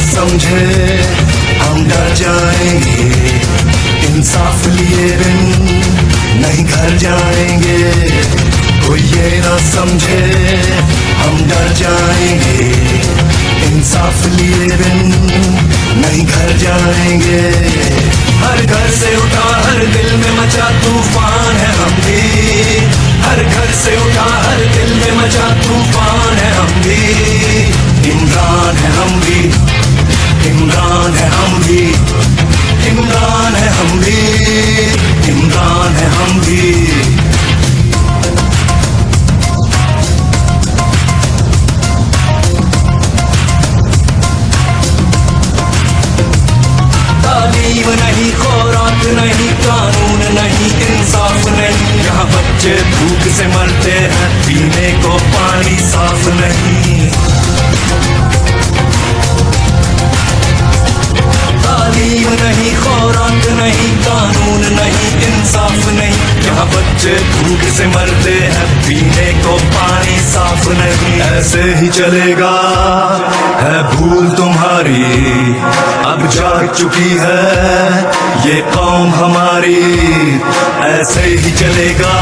समझे हम डर जाएंगे, इंसाफ लिए बिन नहीं घर जाएंगे। कोई ये ना समझे हम डर जाएंगे, इंसाफ लिए बिन नहीं घर जाएंगे। हर घर से उठा हर दिल में मचा तूफान है हम भी, हर घर से उठा हर दिल में मचा तूफान है हम भी। इमरान है हम भी, इमरान है हम भी, इमरान है हम भी, इमरान है हम भी। तालीम नहीं, खुराक नहीं, कानून नहीं, इंसाफ नहीं। यहाँ बच्चे भूख से मरते हैं, पीने को पानी साफ नहीं। तालीम नहीं, खुराक नहीं, कानून नहीं, इंसाफ नहीं। यहाँ बच्चे भूख से मरते हैं, पीने को पानी साफ नहीं। ऐसे ही चलेगा है भूल तुम्हारी, अब जाग चुकी है ये कौम हमारी। ऐसे ही चलेगा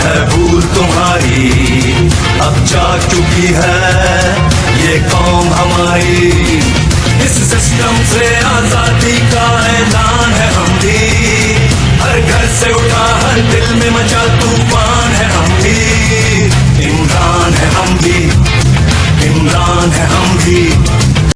है भूल तुम्हारी, अब जाग चुकी है ये कौम हमारी। इस सिस्टम से आजादी का ऐलान है हम भी, हर घर से उठा हर दिल में मचा तूफान है हम भी। इमरान है हम भी, इमरान है हम भी।